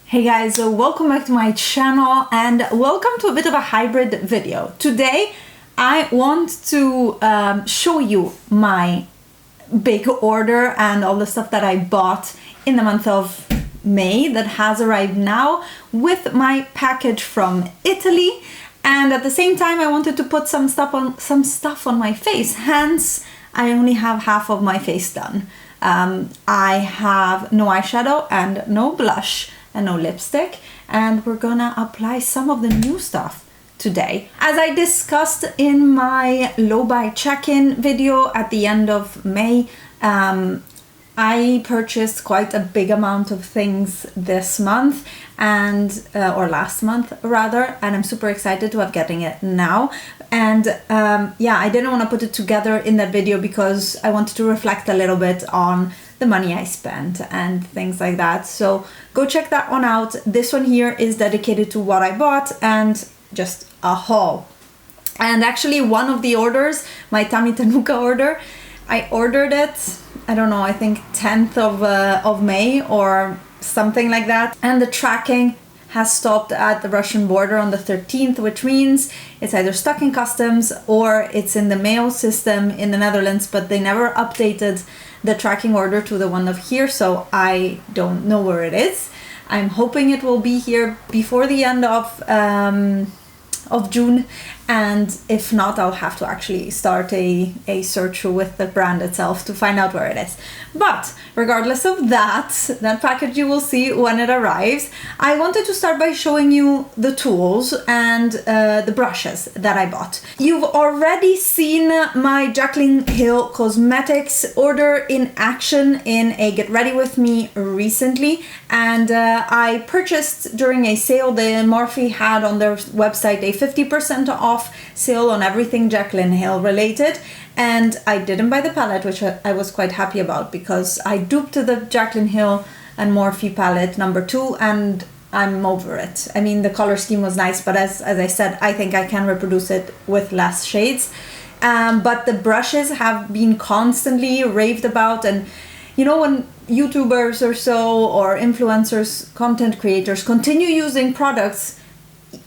Hey guys, so welcome back to my channel and welcome to a bit of a hybrid video. Today I want to show you my big order and all the stuff that I bought in the month of May that has arrived now with my package from Italy, and at the same time I wanted to put some stuff on my face, hence I only have half of my face done. I have no eyeshadow and no blush and no lipstick, and we're gonna apply some of the new stuff today. As I discussed in my low buy check-in video at the end of May, I purchased quite a big amount of things this month and or last month rather, and I'm super excited to have getting it now. And yeah, I didn't want to put it together in that video because I wanted to reflect a little bit on the money I spent and things like that. So go check that one out. This one here is dedicated to what I bought and just a haul. And actually one of the orders, my Tammy Tanuka order, I ordered it, I don't know, I think 10th of May or something like that. And the tracking has stopped at the Russian border on the 13th, which means it's either stuck in customs or it's in the mail system in the Netherlands, but they never updated the tracking order to the one of here, so I don't know where it is. I'm hoping it will be here before the end of June, and if not, I'll have to actually start a search with the brand itself to find out where it is. But regardless of that package you will see when it arrives. I wanted to start by showing you the tools and the brushes that I bought. You've already seen my Jaclyn Hill Cosmetics order in action in a Get Ready With Me recently, and I purchased during a sale the Morphe had on their website a 50% off sale on everything Jaclyn Hill related, and I didn't buy the palette, which I was quite happy about because I duped the Jaclyn Hill and Morphe palette number 2 and I'm over it. I mean, the color scheme was nice, but as I said, I think I can reproduce it with less shades. But the brushes have been constantly raved about, and you know, when YouTubers or so, or influencers, content creators continue using products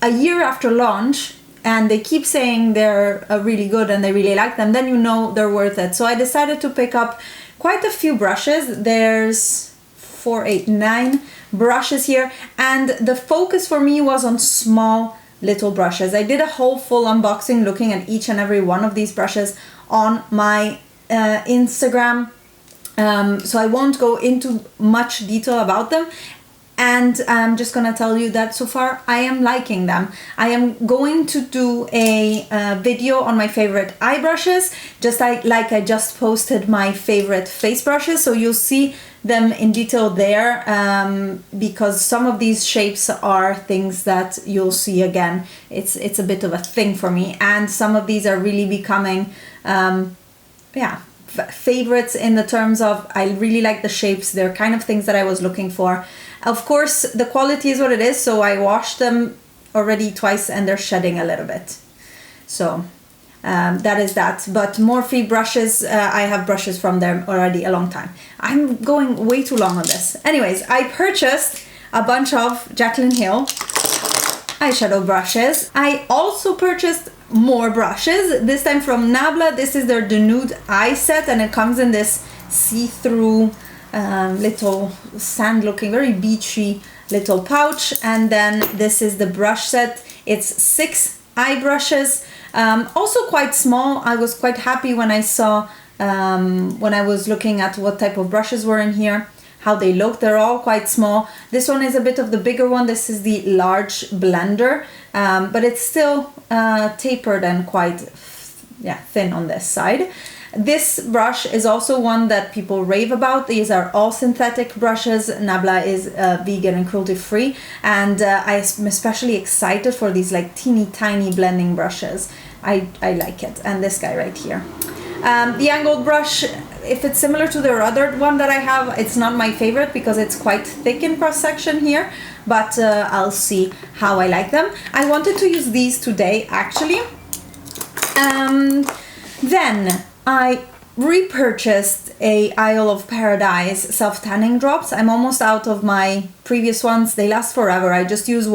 a year after launch and they keep saying they're really good and they really like them, then you know they're worth it. So I decided to pick up quite a few brushes. There's 4, 8, 9 brushes here, and the focus for me was on small little brushes. I did a whole full unboxing looking at each and every one of these brushes on my Instagram, so I won't go into much detail about them. And I'm just gonna tell you that so far I am liking them. I am going to do a video on my favorite eye brushes, just like I just posted my favorite face brushes, so you'll see them in detail there, because some of these shapes are things that you'll see again. It's a bit of a thing for me, and some of these are really becoming favorites in the terms of I really like the shapes. They're kind of things that I was looking for. Of course, the quality is what it is, so I washed them already twice and they're shedding a little bit. So that is that. But Morphe brushes, I have brushes from them already a long time. I'm going way too long on this. Anyways, I purchased a bunch of Jaclyn Hill eyeshadow brushes. I also purchased more brushes, this time from Nabla. This is their Nude Eye Set, and it comes in this see-through little sand looking, very beachy little pouch. And then this is the brush set. It's 6 eye brushes, also quite small. I was quite happy when I saw, when I was looking at what type of brushes were in here, how they look. They're all quite small. This one is a bit of the bigger one. This is the large blender, but it's still tapered and quite thin on this side. This brush is also one that people rave about. These are all synthetic brushes. Nabla is vegan and cruelty free, and I'm especially excited for these like teeny tiny blending brushes. I like it. And this guy right here. The angled brush, if it's similar to the other one that I have, it's not my favorite because it's quite thick in cross section here, but I'll see how I like them. I wanted to use these today actually. Then I repurchased a Isle of Paradise self-tanning drops. I'm almost out of my previous ones. They last forever. I just use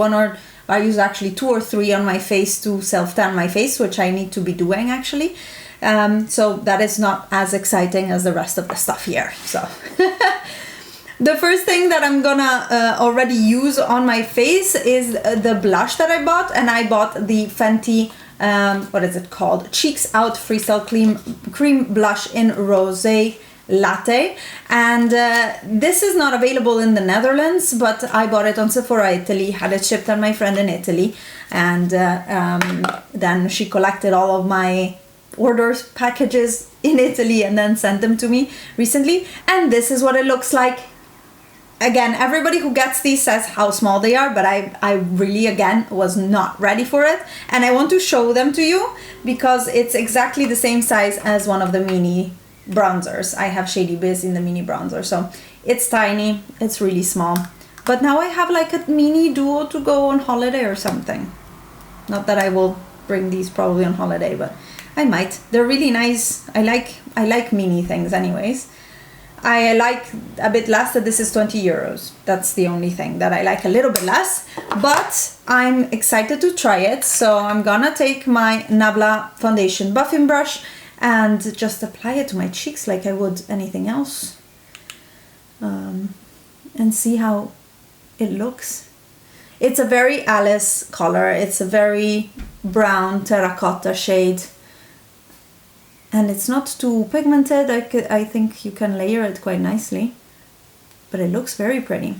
I use actually 2 or 3 on my face to self-tan my face, which I need to be doing actually. So that is not as exciting as the rest of the stuff here. So the first thing that I'm gonna already use on my face is the blush that I bought, and I bought the Fenty what is it called? Cheeks Out Freestyle Cream Blush in Rosé Latte. And this is not available in the Netherlands, but I bought it on Sephora Italy, had it shipped on my friend in Italy, and then she collected all of my orders, packages in Italy, and then sent them to me recently. And this is what it looks like. Again, everybody who gets these says how small they are, but I really, again, was not ready for it. And I want to show them to you because it's exactly the same size as one of the mini bronzers. I have Shady Biz in the mini bronzer, so it's tiny, it's really small. But now I have like a mini duo to go on holiday or something. Not that I will bring these probably on holiday, but I might. They're really nice. I like mini things anyways. I like a bit less that this is 20 euros. That's the only thing that I like a little bit less, but I'm excited to try it. So I'm gonna take my Nabla foundation buffing brush and just apply it to my cheeks like I would anything else, and see how it looks. It's a very Alice color. It's a very brown terracotta shade. And it's not too pigmented. I think you can layer it quite nicely, but it looks very pretty.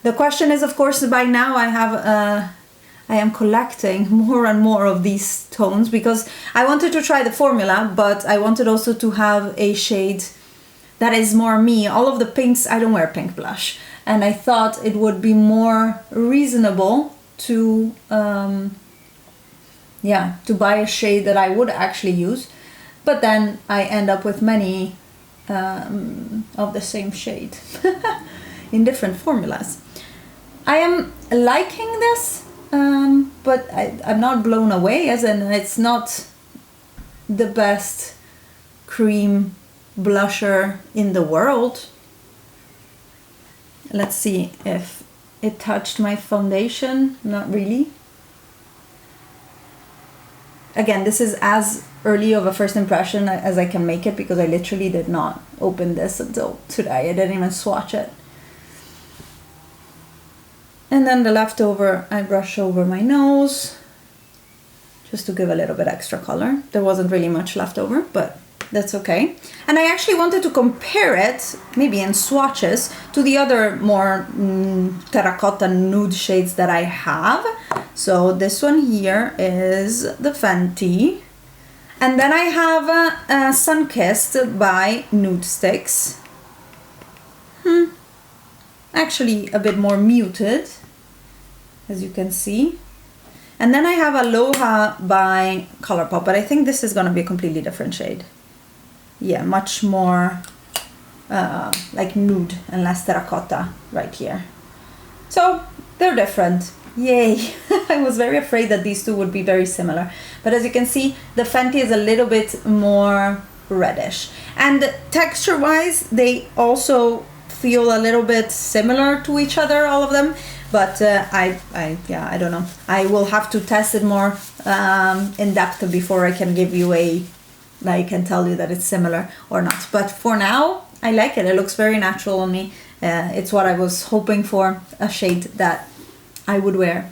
The question is, of course, by now I am collecting more and more of these tones because I wanted to try the formula, but I wanted also to have a shade that is more me. All of the pinks, I don't wear pink blush, and I thought it would be more reasonable to to buy a shade that I would actually use, but then I end up with many of the same shade in different formulas. I am liking this, but I'm not blown away, as in it's not the best cream blusher in the world. Let's see if it touched my foundation. Not really. Again, this is as early of a first impression as I can make it because I literally did not open this until today. I didn't even swatch it. And then the leftover, I brush over my nose just to give a little bit extra color. There wasn't really much left over, but that's okay. And I actually wanted to compare it, maybe in swatches, to the other more terracotta nude shades that I have. So this one here is the Fenty. And then I have Sunkissed by Nude Sticks. Actually a bit more muted, as you can see. And then I have Aloha by Colourpop, but I think this is going to be a completely different shade. Yeah, much more like nude and less terracotta right here. So they're different. Yay! I was very afraid that these two would be very similar. But as you can see, the Fenty is a little bit more reddish. And texture-wise, they also feel a little bit similar to each other, all of them. But I don't know. I will have to test it more in depth before I can give you I can tell you that it's similar or not. But for now, I like it. It looks very natural on me. It's what I was hoping for, a shade that I would wear.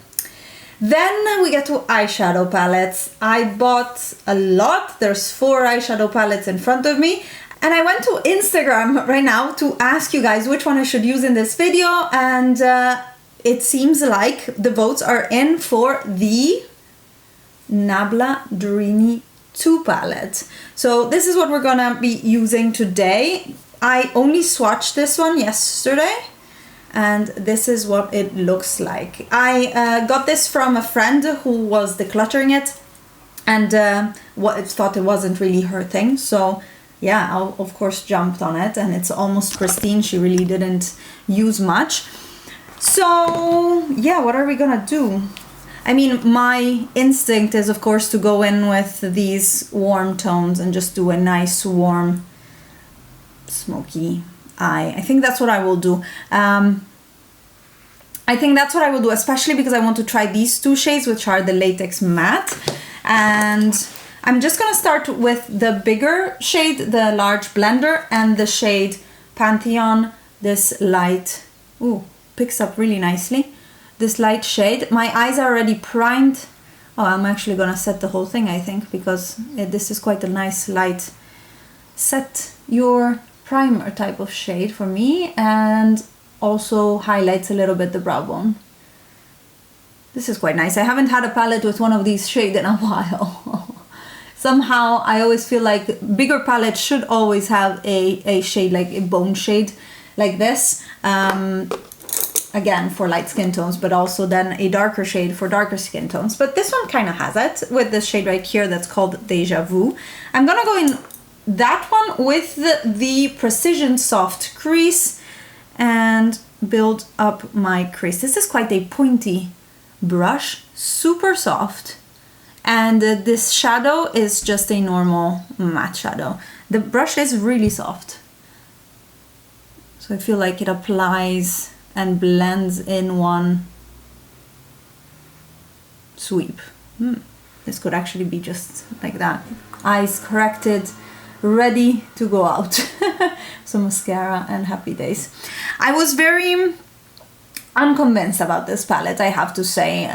Then we get to eyeshadow palettes. I bought a lot. There's 4 eyeshadow palettes in front of me. And I went to Instagram right now to ask you guys which one I should use in this video. And it seems like the votes are in for the Nabla Dreamy 2 palette. So this is what we're gonna be using today. I only swatched this one yesterday, and this is what it looks like. I got this from a friend who was decluttering it, and thought it wasn't really her thing. So yeah, I of course jumped on it, and it's almost pristine. She really didn't use much. So yeah, what are we gonna do? I mean, my instinct is, of course, to go in with these warm tones and just do a nice, warm, smoky eye. I think that's what I will do. I think that's what I will do, especially because I want to try these two shades, which are the Latex Matte. And I'm just gonna start with the bigger shade, the large blender, and the shade Pantheon, this light, ooh, picks up really nicely. This light shade. My eyes are already primed. Oh, I'm actually gonna set the whole thing, I think, because this is quite a nice light set your primer type of shade for me, and also highlights a little bit the brow bone. This is quite nice. I haven't had a palette with one of these shades in a while. Somehow I always feel like bigger palettes should always have a shade, like a bone shade like this. Again, for light skin tones, but also then a darker shade for darker skin tones. But this one kind of has it with this shade right here that's called Deja Vu. I'm gonna go in that one with the Precision Soft Crease and build up my crease. This is quite a pointy brush, super soft. And this shadow is just a normal matte shadow. The brush is really soft. So I feel like it applies and blends in one sweep. This could actually be just like that. Eyes corrected, ready to go out. So mascara and happy days. I was very unconvinced about this palette, I have to say,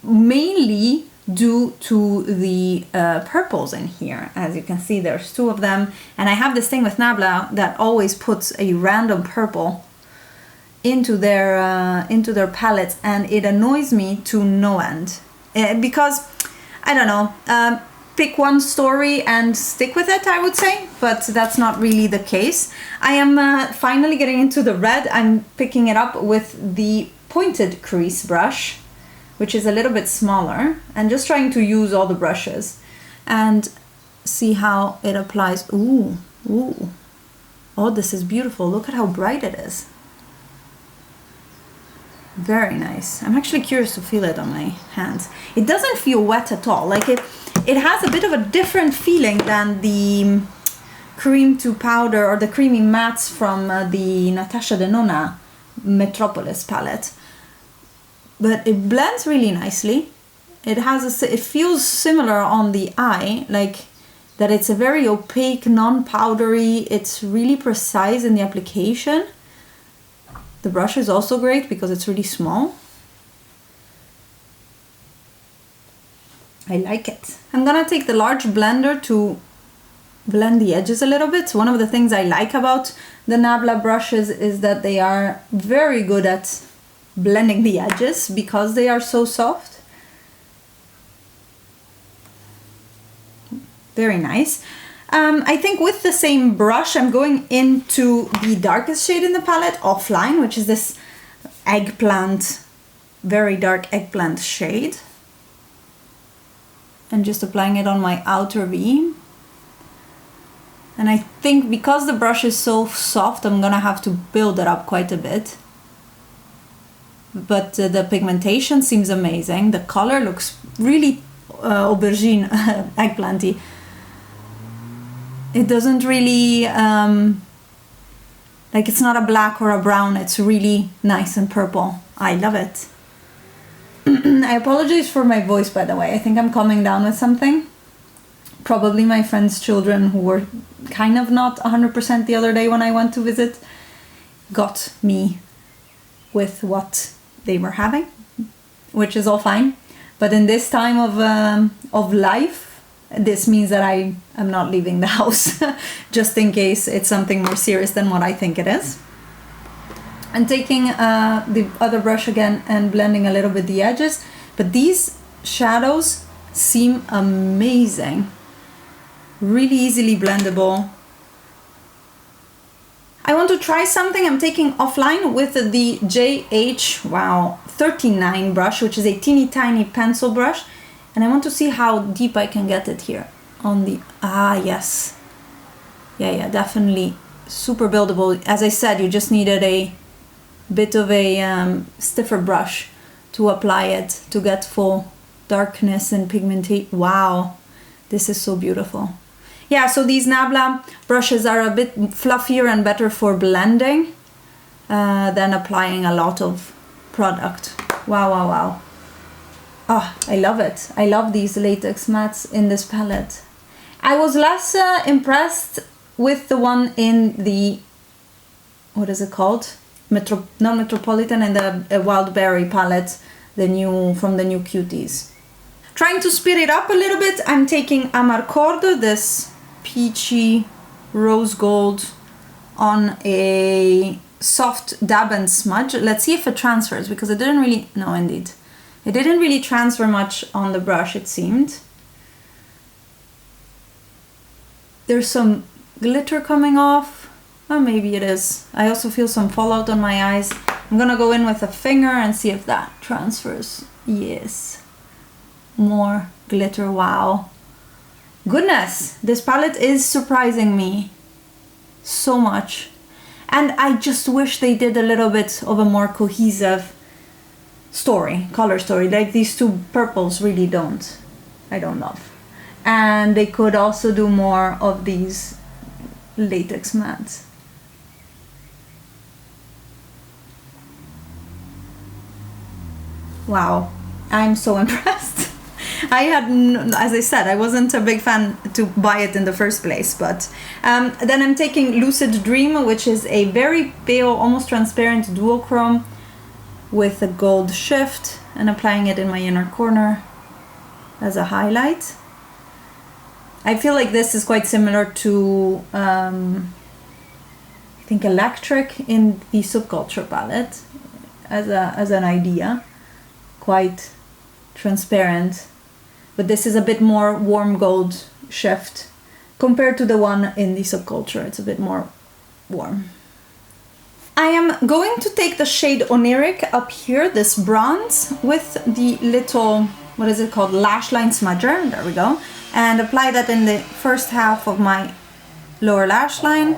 mainly due to the purples in here. As you can see, there's two of them, and I have this thing with Nabla that always puts a random purple into their palettes, and it annoys me to no end, because I don't know, pick one story and stick with it, I would say, but that's not really the case. I am finally getting into the red. I'm picking it up with the pointed crease brush, which is a little bit smaller, and just trying to use all the brushes and see how it applies. Ooh, oh, this is beautiful. Look at how bright it is. Very nice. I'm actually curious to feel it on my hands. It doesn't feel wet at all. Like it has a bit of a different feeling than the cream to powder or the creamy mattes from the Natasha Denona Metropolis palette. But it blends really nicely. It feels similar on the eye, like that it's a very opaque, non-powdery. It's really precise in the application. The brush is also great because it's really small. I like it. I'm gonna take the large blender to blend the edges a little bit. One of the things I like about the Nabla brushes is that they are very good at blending the edges because they are so soft. Very nice. I think with the same brush, I'm going into the darkest shade in the palette, Offline, which is this eggplant, very dark eggplant shade. And just applying it on my outer V. And I think because the brush is so soft, I'm gonna have to build it up quite a bit. But the pigmentation seems amazing. The color looks really aubergine, eggplanty. It doesn't really, like it's not a black or a brown, it's really nice and purple. I love it. I apologize for my voice, by the way. I think I'm calming down with something. Probably my friend's children, who were kind of not 100% the other day when I went to visit, got me with what they were having, which is all fine. But in this time of life, this means that I am not leaving the house, just in case it's something more serious than what I think it is. And taking the other brush again and blending a little bit the edges. But these shadows seem amazing. Really easily blendable. I want to try something. I'm taking Offline with the JH39 brush, which is a teeny tiny pencil brush. And I want to see how deep I can get it here on the, yes. Yeah, definitely super buildable. As I said, you just needed a bit of a stiffer brush to apply it to get full darkness and pigmentation. Wow, this is so beautiful. Yeah, so these Nabla brushes are a bit fluffier and better for blending than applying a lot of product. Wow, wow, wow. Oh, I love it. I love these latex mattes in this palette. I was less impressed with the one in the, what is it called? Not Metropolitan, and the Wild Berry palette, from the new Cuties. Trying to speed it up a little bit, I'm taking Amarcord, this peachy rose gold, on a soft dab and smudge. Let's see if it transfers, because it didn't really, no, indeed. It didn't really transfer much on the brush, it seemed. There's some glitter coming off. Oh, maybe it is. I also feel some fallout on my eyes. I'm gonna go in with a finger and see if that transfers. Yes. More glitter, wow. Goodness, this palette is surprising me so much. And I just wish they did a little bit of a more cohesive color story. Like these two purples really I don't love. And they could also do more of these latex mattes. Wow, I'm so impressed. As I said, I wasn't a big fan to buy it in the first place, but then I'm taking Lucid Dream, which is a very pale, almost transparent duochrome with a gold shift, and applying it in my inner corner as a highlight. I feel like this is quite similar to, I think, Electric in the Subculture palette as an idea. Quite transparent, but this is a bit more warm gold shift compared to the one in the Subculture. It's a bit more warm. I am going to take the shade Oniric up here, this bronze, with the little, what is it called, lash line smudger, there we go, and apply that in the first half of my lower lash line,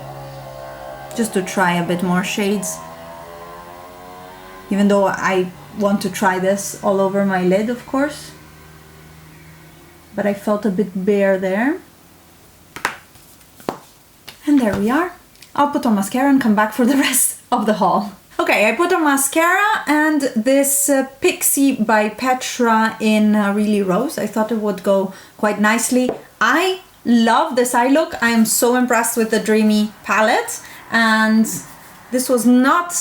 just to try a bit more shades, even though I want to try this all over my lid, of course, but I felt a bit bare there. And there we are. I'll put on mascara and come back for the rest of the haul. Okay, I put on mascara and this Pixie by Petra in Really Rose. I thought it would go quite nicely. I love this eye look. I am so impressed with the Dreamy palette, and this was not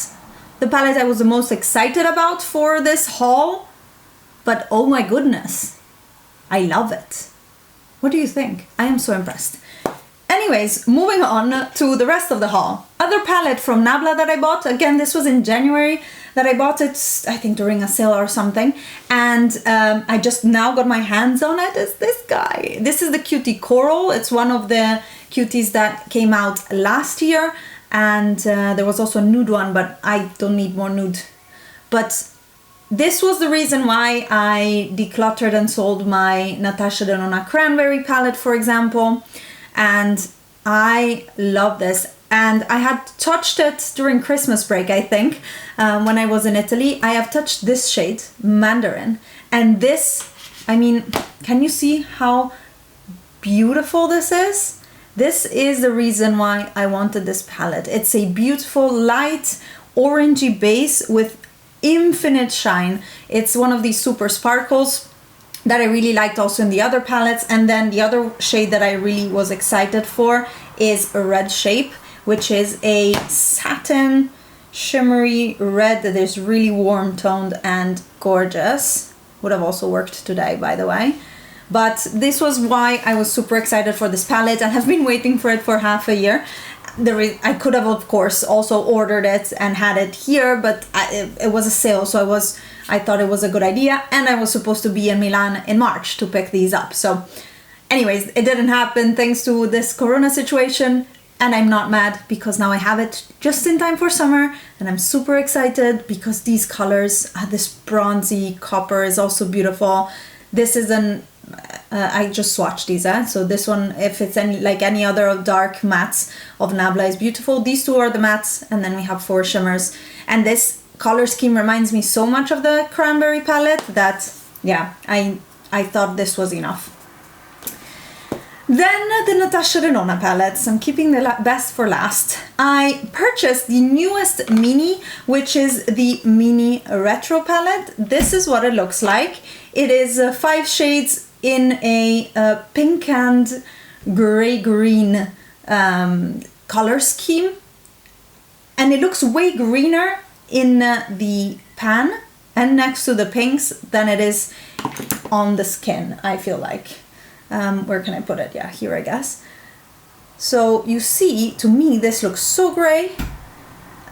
the palette I was the most excited about for this haul, but oh my goodness, I love it. What do you think? I am so impressed. Anyways, moving on to the rest of the haul. Other palette from Nabla that I bought. Again, this was in January that I bought it, I think during a sale or something. And I just now got my hands on it. It's this guy. This is the Cutie Coral. It's one of the cuties that came out last year. And there was also a nude one, but I don't need more nude. But this was the reason why I decluttered and sold my Natasha Denona Cranberry palette, for example. And I love this, and I had touched it during Christmas break, I think, when I was in Italy. I have touched this shade, Mandarin, and this, I mean, can you see how beautiful this is? This is the reason why I wanted this palette. It's a beautiful light orangey base with infinite shine. It's one of these super sparkles that I really liked also in the other palettes. And then the other shade that I really was excited for is a Red Shape, which is a satin shimmery red that is really warm toned and gorgeous. Would have also worked today, by the way. But this was why I was super excited for this palette and have been waiting for it for half a year. I could have, of course, also ordered it and had it here, but it was a sale, so I thought it was a good idea, and I was supposed to be in Milan in March to pick these up. So anyways, it didn't happen thanks to this Corona situation, and I'm not mad because now I have it just in time for summer, and I'm super excited because these colors, this bronzy copper is also beautiful. This is I just swatched these, so this one, if it's like any other dark mattes of Nabla, is beautiful. These two are the mattes, and then we have 4 shimmers, and this color scheme reminds me so much of the cranberry palette that, yeah, I thought this was enough. Then the Natasha Denona palettes. I'm keeping the best for last. I purchased the newest mini, which is the mini retro palette. This is what it looks like. It is 5 shades in a pink and gray-green color scheme. And it looks way greener in the pan and next to the pinks than it is on the skin, I feel like. Where can I put it? Yeah, here I guess. So you see, to me, this looks so gray.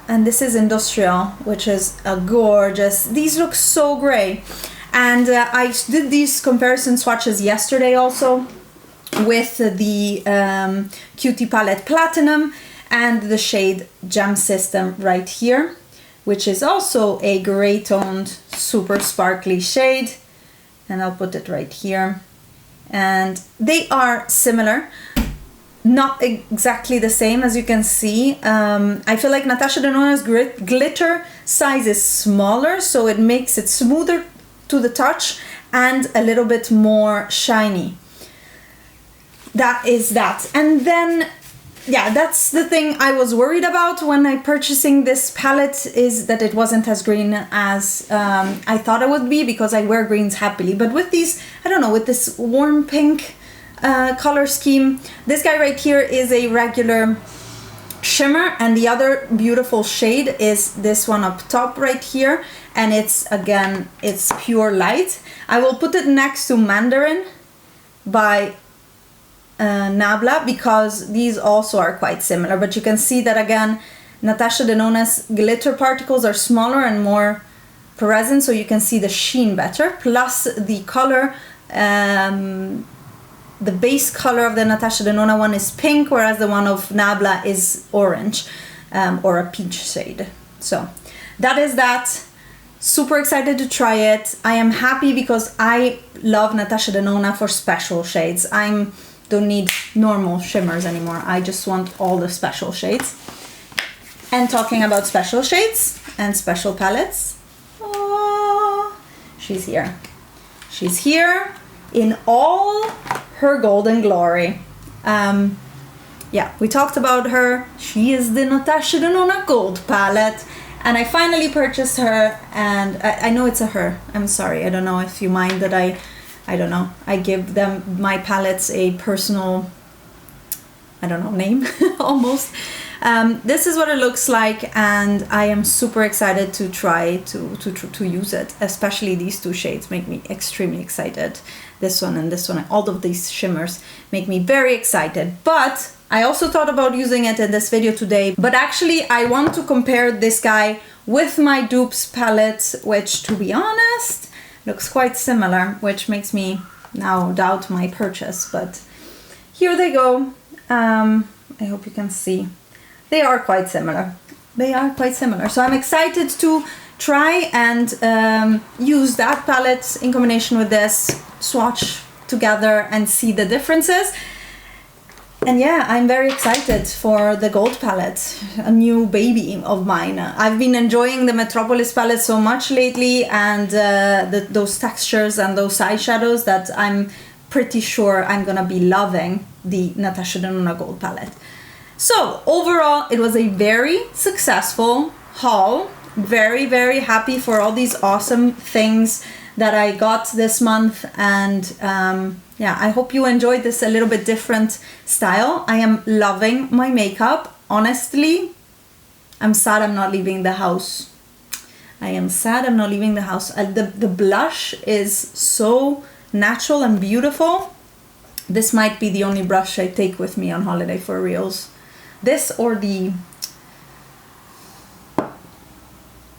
And this is industrial, which is a gorgeous. These look so gray. And I did these comparison swatches yesterday also with the Cutie Palette Platinum and the shade Gem System right here, which is also a gray toned, super sparkly shade. And I'll put it right here. And they are similar, not exactly the same, as you can see. I feel like Natasha Denona's glitter size is smaller, so it makes it smoother to the touch and a little bit more shiny. That is that. And then, yeah, that's the thing I was worried about when I purchasing this palette, is that it wasn't as green as I thought it would be, because I wear greens happily. But with these, I don't know, with this warm pink color scheme, this guy right here is a regular shimmer, and the other beautiful shade is this one up top right here, and it's, again, it's pure light. I will put it next to Mandarin by Nabla, because these also are quite similar, but you can see that, again, Natasha Denona's glitter particles are smaller and more present, so you can see the sheen better, plus the color, the base color of the Natasha Denona one is pink, whereas the one of Nabla is orange, or a peach shade. So that is that. Super excited to try it. I am happy because I love Natasha Denona for special shades. Don't need normal shimmers anymore. I just want all the special shades. And talking about special shades and special palettes, oh, she's here. She's here in all her golden glory. Yeah, we talked about her. She is the Natasha Denona Gold palette. And I finally purchased her, and I know it's a her. I'm sorry, I don't know if you mind that I don't know, I give them, my palettes, a personal, I don't know, name, almost. This is what it looks like, and I am super excited to try to use it. Especially these two shades make me extremely excited. This one and this one, all of these shimmers make me very excited. But I also thought about using it in this video today, but actually I want to compare this guy with my dupes palette, which, to be honest, looks quite similar, which makes me now doubt my purchase. But here they go. I hope you can see. They are quite similar. They are quite similar. So I'm excited to try and use that palette in combination with this, swatch together and see the differences. And yeah, I'm very excited for the gold palette, a new baby of mine. I've been enjoying the Metropolis palette so much lately, and those textures and those eyeshadows, that I'm pretty sure I'm gonna be loving the Natasha Denona Gold palette. So overall, it was a very successful haul. Very, very happy for all these awesome things that I got this month, and yeah, I hope you enjoyed this a little bit different style. I am loving my makeup. Honestly, I'm sad I'm not leaving the house. I am sad I'm not leaving the house. The blush is so natural and beautiful. This might be the only brush I take with me on holiday for reals. This or the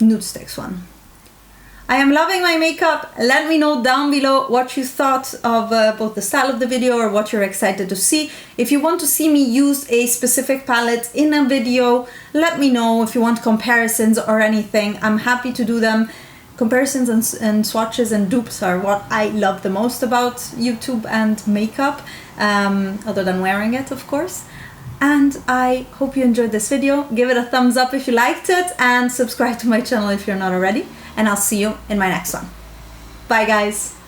Nude Sticks one. I am loving my makeup. Let me know down below what you thought of both the style of the video, or what you're excited to see. If you want to see me use a specific palette in a video, let me know. If you want comparisons or anything, I'm happy to do them. Comparisons and swatches and dupes are what I love the most about YouTube and makeup, other than wearing it, of course. And I hope you enjoyed this video. Give it a thumbs up if you liked it, and subscribe to my channel if you're not already. And I'll see you in my next one. Bye guys.